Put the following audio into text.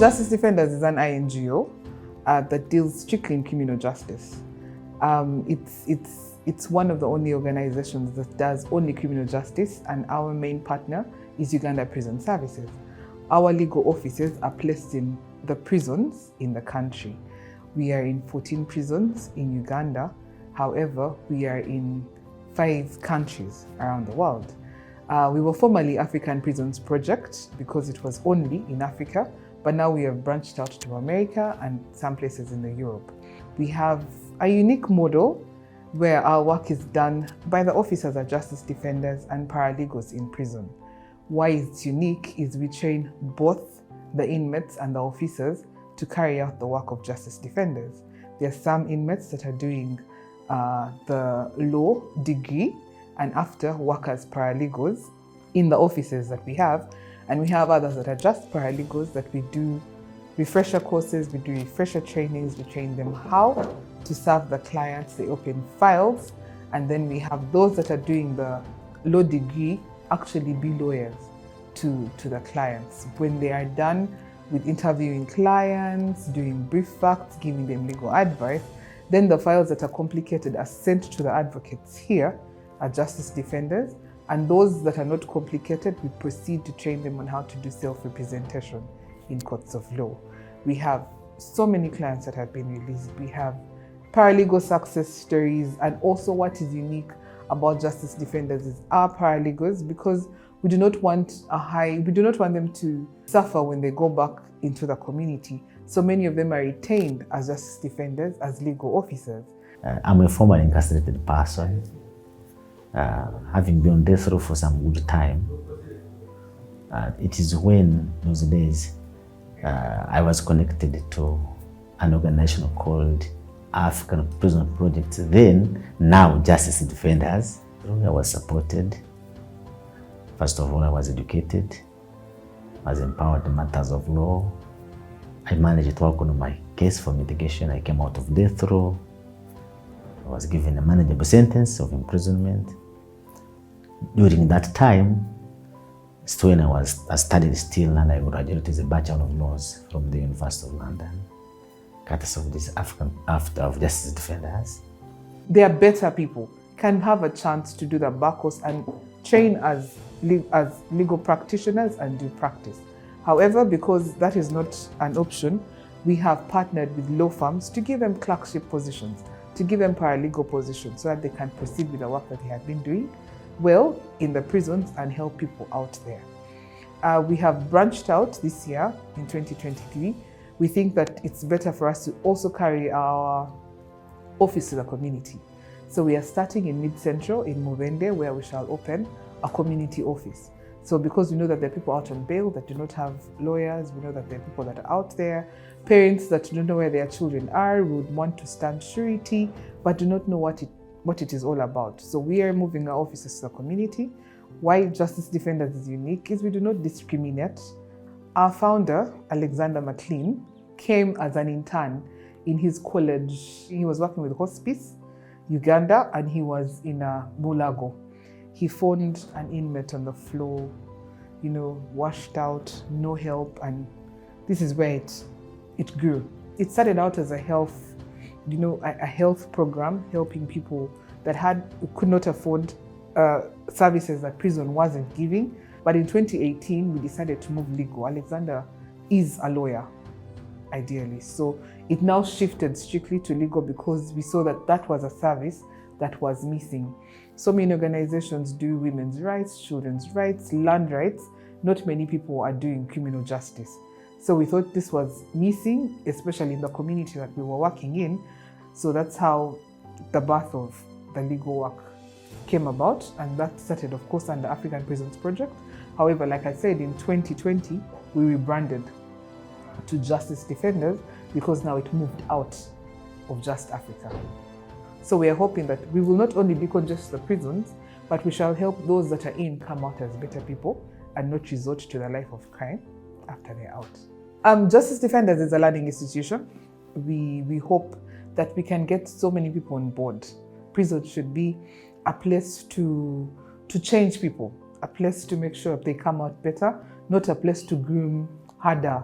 Justice Defenders is an INGO that deals strictly in criminal justice. It's one of the only organizations that does only criminal justice, and our main partner is Uganda Prison Services. Our legal offices are placed in the prisons in the country. We are in 14 prisons in Uganda. However, we are in 5 countries around the world. We were formerly African Prisons Project because it was only in Africa, but now we have branched out to America and some places in Europe. We have a unique model where our work is done by the officers of justice defenders and paralegals in prison. Why it's unique is we train both the inmates and the officers to carry out the work of justice defenders. There are some inmates that are doing the law degree and after work as paralegals in the offices that we have. And we have others that are just paralegals that we do refresher courses, we do refresher trainings, we train them how to serve the clients, they open files, and then we have those that are doing the law degree actually be lawyers to the clients. When they are done with interviewing clients, doing brief facts, giving them legal advice, then the files that are complicated are sent to the advocates here at Justice Defenders, and those that are not complicated, we proceed to train them on how to do self-representation in courts of law. We have so many clients that have been released. We have paralegal success stories, and also what is unique about Justice Defenders is our paralegals, because we do not want them to suffer when they go back into the community. So many of them are retained as Justice Defenders, as legal officers. I'm a former incarcerated person, having been on death row for some good time. It is when those days I was connected to an organization called African Prison Project, then now Justice Defenders. I was supported. First of all, I was educated, I was empowered in matters of law. I managed to work on my case for mitigation. I came out of death row. I was given a manageable sentence of imprisonment. During that time, it's when I studied still, and I graduated as a Bachelor of Laws from the University of London, courtesy of this of Justice Defenders. They are better people, can have a chance to do the back course and train as legal practitioners and do practice. However, because that is not an option, we have partnered with law firms to give them clerkship positions, to give them paralegal positions so that they can proceed with the work that they have been doing well in the prisons and help people out there. We have branched out this year in 2023. We think that it's better for us to also carry our office to the community. So we are starting in Mid-Central in Mubende, where we shall open a community office. So because we know that there are people out on bail that do not have lawyers, we know that there are people that are out there, parents that don't know where their children are, would want to stand surety, but do not know what it is all about. So we are moving our offices to the community. Why Justice Defenders is unique is we do not discriminate. Our founder, Alexander McLean, came as an intern in his college. He was working with Hospice, Uganda, and he was in Bulago. He found an inmate on the floor, washed out, no help, and this is where it grew. It started out as a health program, helping people that could not afford services that prison wasn't giving. But in 2018, we decided to move legal. Alexander is a lawyer, ideally. So it now shifted strictly to legal because we saw that was a service that was missing. So many organizations do women's rights, children's rights, land rights. Not many people are doing criminal justice. So we thought this was missing, especially in the community that we were working in. So that's how the birth of the legal work came about, and that started, of course, under African Prisons Project. However, like I said, in 2020, we rebranded to Justice Defenders because now it moved out of just Africa. So we are hoping that we will not only decongest the prisons, but we shall help those that are in come out as better people and not resort to the life of crime after they're out. Justice Defenders is a learning institution. We hope that we can get so many people on board. Prison should be a place to change people, a place to make sure they come out better, not a place to groom harder